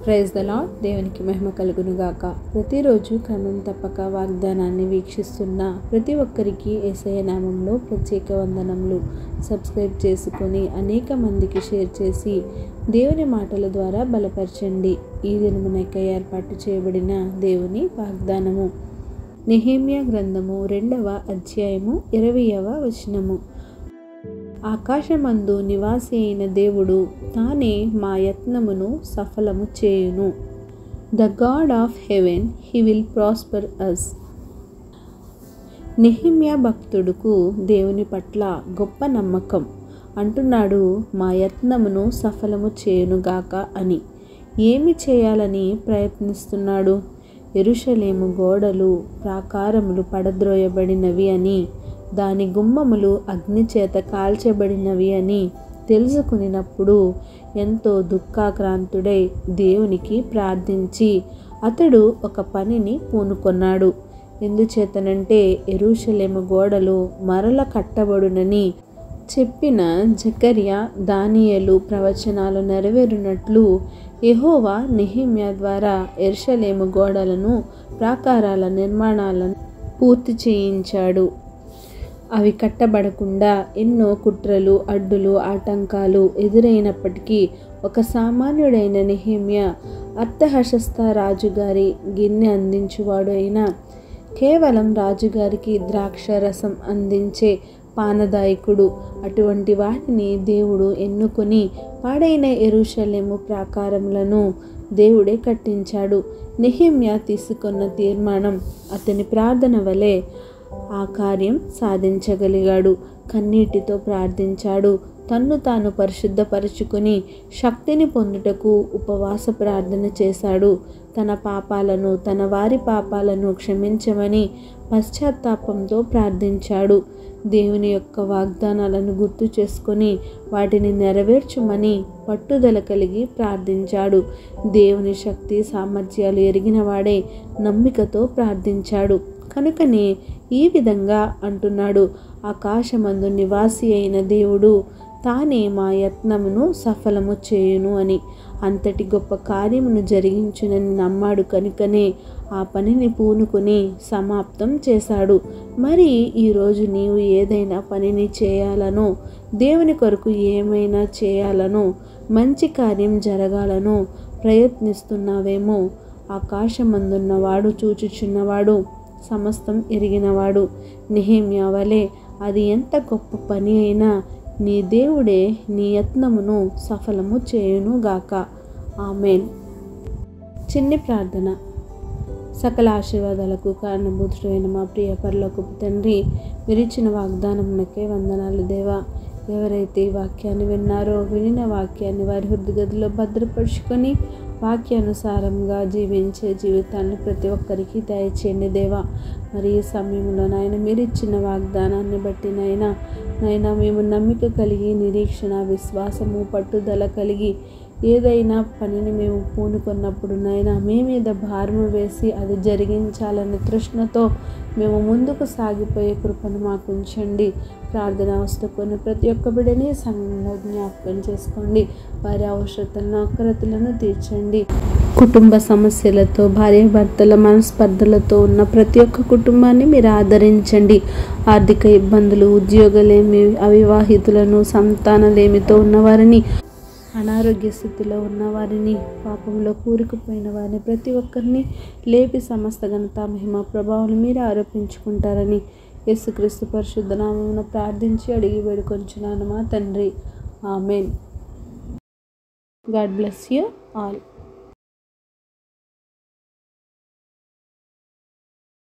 Praise the lord. దేవునికి మహిమ కలుగునుగాక. ప్రతిరోజు క్రమం తప్పక వాగ్దానాన్ని వీక్షిస్తున్న ప్రతి ఒక్కరికి యేసయ్య నామంలో ప్రత్యేక వందనములు. సబ్స్క్రైబ్ చేసుకొని అనేక మందికి షేర్ చేసి దేవుని మాటల ద్వారా బలపరచండి. ఈ దినమునకై ఏర్పాటు చేయబడిన దేవుని వాగ్దానము నెహెమ్యా గ్రంథము 2వ అధ్యాయము 20వ వచనము. ఆకాశమందు నివాసి అయిన దేవుడు తానే మా యత్నమును సఫలము చేయును. The god of heaven he will prosper us. Nehemiah భక్తుడుకు దేవుని పట్ల గొప్ప నమ్మకం. అంటున్నాడు, మా యత్నమును సఫలము చేయునుగాక అని. ఏమి చేయాలని ప్రయత్నిస్తున్నాడు? యెరూషలేము గోడలు ప్రాకారములు పడద్రోయబడినవి అని, దాని గుమ్మములు అగ్నిచేత కాల్చబడినవి అని తెలుసుకునినప్పుడు ఎంతో దుఃఖాక్రాంతుడై దేవునికి ప్రార్థించి అతడు ఒక పనిని పూనుకొన్నాడు. ఎందుచేతనంటే యెరూషలేము గోడలు మరల కట్టబడునని చెప్పిన జకర్యా, దానియేలు ప్రవచనాలు నెరవేరునట్లు యెహోవా నెహెమ్యా ద్వారా యెరూషలేము గోడలను ప్రాకారాల నిర్మాణాలను పూర్తి చేయించాడు. అవి కట్టబడకుండా ఎన్నో కుట్రలు, అడ్డులు, ఆటంకాలు ఎదురైనప్పటికీ ఒక సామాన్యుడైన నెహెమ్యా అర్తహషస్త రాజుగారి గిన్నె అందించువాడు అయినా, కేవలం రాజుగారికి ద్రాక్ష రసం అందించే పానదాయకుడు, అటువంటి వాటిని దేవుడు ఎన్నుకొని పాడైన యెరూషలేము ప్రాకారములను దేవుడే కట్టించాడు. నెహెమ్యా తీసుకున్న తీర్మానం, అతని ప్రార్థన వలె ఆ కార్యం సాధించగలిగాడు. కన్నీటితో ప్రార్థించాడు. తన్ను తాను పరిశుద్ధపరచుకొని శక్తిని పొందుటకు ఉపవాస ప్రార్థన చేశాడు. తన పాపాలను, తన వారి పాపాలను క్షమించమని పశ్చాత్తాపంతో ప్రార్థించాడు. దేవుని యొక్క వాగ్దానాలను గుర్తు చేసుకొని వాటిని నెరవేర్చుమని పట్టుదల కలిగి ప్రార్థించాడు. దేవుని శక్తి సామర్థ్యాలు ఎరిగిన వాడే నమ్మికతో ప్రార్థించాడు. కనుకనే ఈ విధంగా అంటున్నాడు, ఆకాశమందు నివాసి అయిన దేవుడు తానే మా యత్నమును సఫలము చేయును అని. అంతటి గొప్ప కార్యమును జరిగించునని నమ్మాడు. కనుకనే ఆ పనిని పూనుకొని సమాప్తం చేశాడు. మరి ఈరోజు నీవు ఏదైనా పనిని చేయాలనో, దేవుని కొరకు ఏమైనా చేయాలనో, మంచి కార్యం జరగాలనో ప్రయత్నిస్తున్నావేమో, ఆకాశమందున్నవాడు, చూచుచున్నవాడు, సమస్తం ఎరిగినవాడు. నెహెమ్యా వలె అది ఎంత గొప్ప పని అయినా నీ దేవుడే నీ యత్నమును సఫలము చేయునుగాక. ఆమేన్. చిన్ని ప్రార్థన. సకల ఆశీర్వాదాలకు కారణభూతుడైన మా ప్రియ పరలోకపు తండ్రి, మీరిచ్చిన వాగ్దానమునకే వందనాలు దేవా. ఎవరైతే ఈ వాక్యాన్ని విన్నారో, వినిన వాక్యాన్ని వారి హృదయగదిలో భద్రపరుచుకొని వాక్యానుసారంగా జీవించే జీవితాన్ని ప్రతి ఒక్కరికి దయచేయండి దేవా. మరి ఈ సమయంలో నాయన మీరు ఇచ్చిన వాగ్దానాన్ని బట్టి నాయన మేము నమ్మిక కలిగి, నిరీక్షణ, విశ్వాసము, పట్టుదల కలిగి ఏదైనా పనిని మేము పూనుకున్నప్పుడు నాయన మీ మీద భారము వేసి అది జరిగించాలనే తృష్ణతో మేము ముందుకు సాగిపోయే కృపను మాకు ఉంచండి. ప్రార్థన అవసరకొని ప్రతి ఒక్క బిడ్డని సంఘంలో జ్ఞాపకం చేసుకోండి. వారి అవసరతలను, అక్రతలను తీర్చండి. కుటుంబ సమస్యలతో, భార్యాభర్తల మనస్పర్ధలతో ఉన్న ప్రతి ఒక్క కుటుంబాన్ని మీరు ఆదరించండి. ఆర్థిక ఇబ్బందులు, ఉద్యోగలేమి, అవివాహితులను, సంతానలేమితో ఉన్నవారిని, అనారోగ్య స్థితిలో ఉన్నవారిని, పాపంలో కూరుకుపోయిన వారిని ప్రతి ఒక్కరిని లేపి సమస్త ఘనత, మహిమ, ప్రభావం మీరు ఆరోపించుకుంటారని యేసుక్రీస్తు పరిశుద్ధ నామమున ప్రార్థించి అడిగి వేడుకొంచున్నాను మా తండ్రి. Amen. God bless you all.